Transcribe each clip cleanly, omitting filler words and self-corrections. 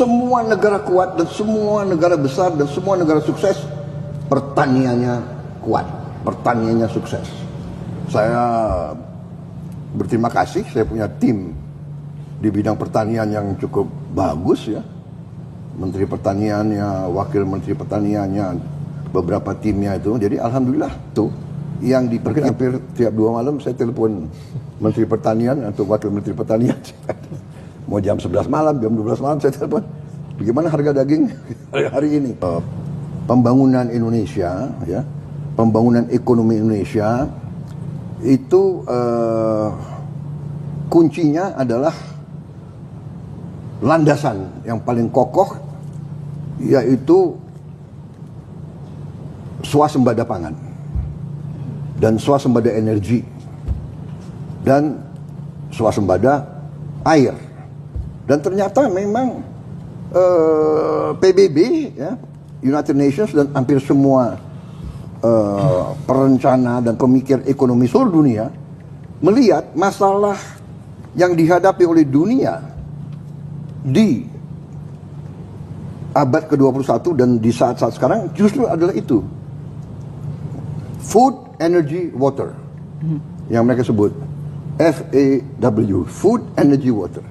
semua negara kuat dan semua negara besar dan semua negara sukses, pertaniannya kuat, pertaniannya sukses. Saya berterima kasih, saya punya tim di bidang pertanian yang cukup bagus ya. Menteri Pertaniannya, Wakil Menteri Pertaniannya, beberapa timnya itu. Jadi alhamdulillah tuh yang diperkirakan hampir tiap 2 malam saya telepon Menteri Pertanian atau Wakil Menteri Pertanian. Mau jam 11 malam, jam 12 malam saya telepon. Bagaimana harga daging hari ini? Pembangunan Indonesia ya, pembangunan ekonomi Indonesia itu kuncinya adalah landasan yang paling kokoh, yaitu swasembada pangan dan swasembada energi dan swasembada air. Dan ternyata memang PBB ya, United Nations dan hampir semua perencana dan pemikir ekonomi seluruh dunia melihat masalah yang dihadapi oleh dunia di abad ke-21 dan di saat-saat sekarang justru adalah itu. Food, energy, water. Yang mereka sebut FAW, food, energy, water.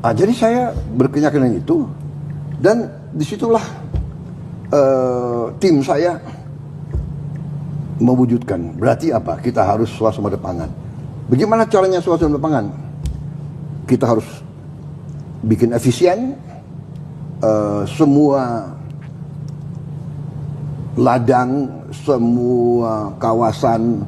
Jadi saya berkeyakinan itu, dan disitulah tim saya mewujudkan. Berarti apa? Kita harus swasembada pangan. Bagaimana caranya swasembada pangan? Kita harus bikin efisien, semua ladang, semua kawasan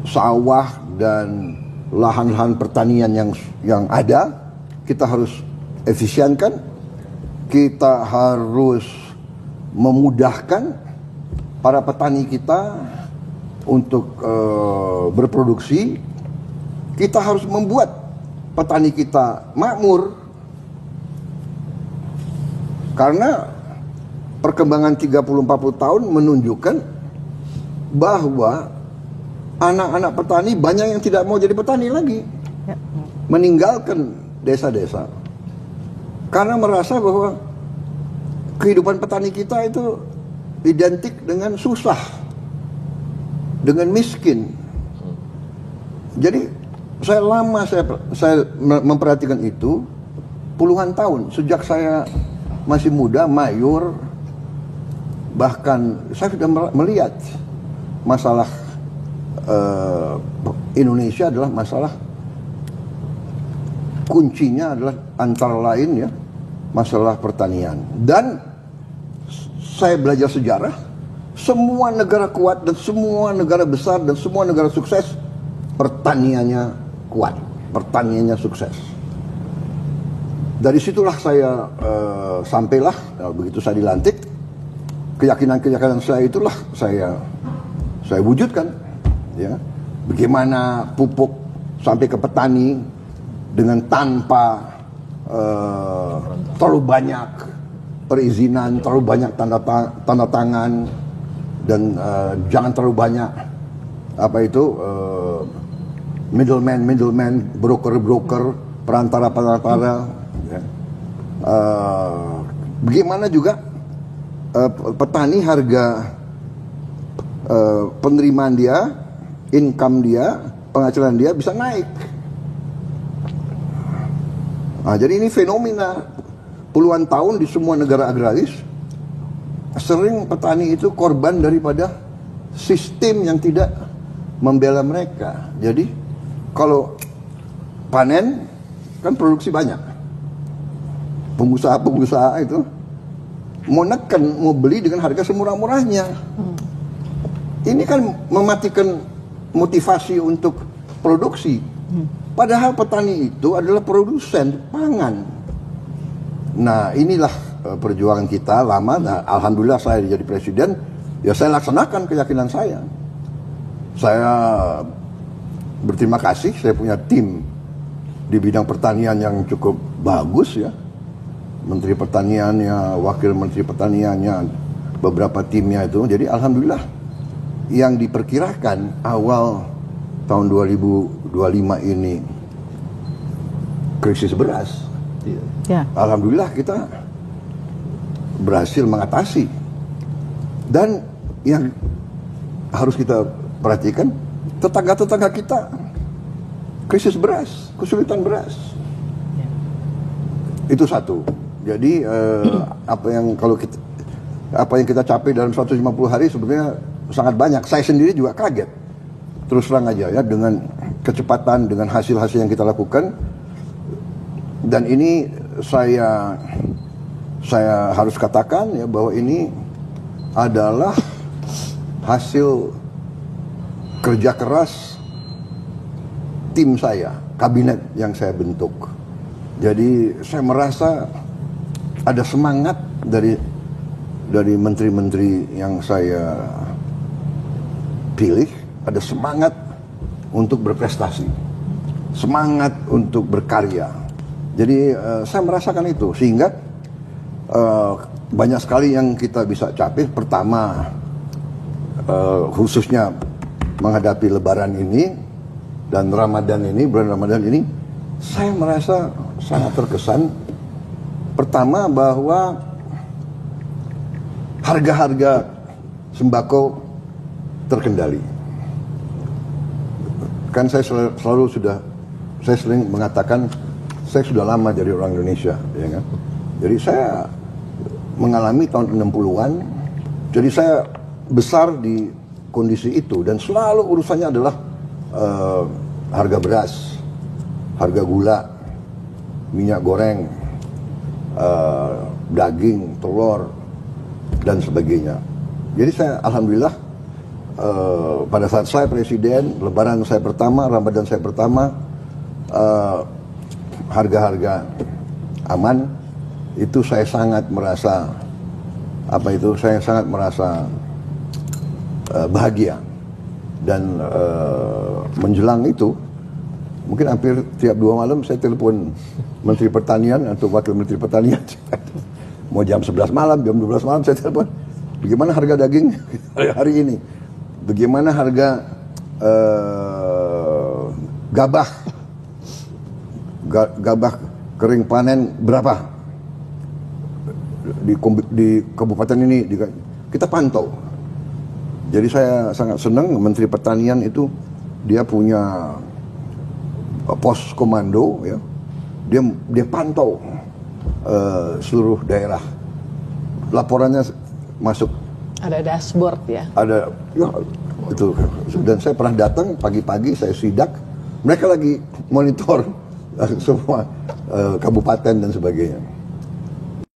sawah dan lahan-lahan pertanian yang ada kita harus efisienkan, kita harus memudahkan para petani kita untuk berproduksi, kita harus membuat petani kita makmur. Karena perkembangan 30-40 tahun menunjukkan bahwa anak-anak petani banyak yang tidak mau jadi petani lagi, meninggalkan desa-desa karena merasa bahwa kehidupan petani kita itu identik dengan susah, dengan miskin. Jadi saya memperhatikan itu puluhan tahun, sejak saya masih muda, mayor, bahkan saya sudah melihat masalah Indonesia adalah masalah kuncinya adalah antara lain ya masalah pertanian. Dan saya belajar sejarah, semua negara kuat dan semua negara besar dan semua negara sukses, pertaniannya kuat, pertaniannya sukses. Dari situlah saya sampailah begitu saya dilantik, keyakinan saya itulah saya wujudkan ya. Bagaimana pupuk sampai ke petani dengan tanpa terlalu banyak perizinan, terlalu banyak tanda tangan, dan jangan terlalu banyak middleman, broker, perantara ya. Bagaimana juga petani harga penerimaan dia, income dia, penghasilan dia bisa naik. Jadi ini fenomena puluhan tahun di semua negara agraris. Sering petani itu korban daripada sistem yang tidak membela mereka. Jadi kalau panen kan produksi banyak, pengusaha itu mau neken, mau beli dengan harga semurah-murahnya. Ini kan mematikan motivasi untuk produksi. Padahal petani itu adalah produsen pangan. Nah, inilah perjuangan kita lama. Nah, alhamdulillah saya jadi presiden, ya saya laksanakan keyakinan saya. Saya berterima kasih, saya punya tim di bidang pertanian yang cukup bagus ya. Menteri Pertaniannya, Wakil Menteri Pertaniannya, beberapa timnya itu. Jadi alhamdulillah yang diperkirakan awal tahun 2025 ini krisis beras, Ya. Alhamdulillah kita berhasil mengatasi. Dan yang harus kita perhatikan, tetangga-tetangga kita krisis beras, kesulitan beras. Ya. Itu satu. Jadi apa yang kita capai dalam 150 hari sebenarnya sangat banyak. Saya sendiri juga kaget. Terus terang aja ya, dengan kecepatan, dengan hasil-hasil yang kita lakukan. Dan ini saya harus katakan ya, bahwa ini adalah hasil kerja keras tim saya, kabinet yang saya bentuk. Jadi saya merasa ada semangat dari menteri-menteri yang saya pilih, ada semangat untuk berprestasi, semangat untuk berkarya. Jadi saya merasakan itu, sehingga banyak sekali yang kita bisa capai. Pertama, khususnya menghadapi Lebaran ini dan Ramadan ini, bulan Ramadan ini, saya merasa sangat terkesan. Pertama, bahwa harga-harga sembako terkendali. Kan saya sering mengatakan, saya sudah lama jadi orang Indonesia, ya kan? Jadi saya mengalami tahun 60-an, jadi saya besar di kondisi itu, dan selalu urusannya adalah harga beras, harga gula, minyak goreng, daging, telur, dan sebagainya. Jadi saya alhamdulillah pada saat saya presiden, Lebaran saya pertama, Ramadan saya pertama, harga-harga aman. Itu saya sangat merasa saya sangat merasa bahagia. Dan menjelang itu, mungkin hampir tiap 2 malam saya telepon Menteri Pertanian atau Wakil Menteri Pertanian. Mau jam 11 malam, jam 12 malam saya telepon, bagaimana harga daging hari ini, bagaimana harga gabah kering panen berapa di kabupaten ini, kita pantau. Jadi saya sangat senang Menteri Pertanian itu, dia punya pos komando ya, dia pantau seluruh daerah, laporannya masuk, ada dashboard ya, ada ya itu. Dan saya pernah datang pagi-pagi, saya sidak, mereka lagi monitor semua kabupaten dan sebagainya.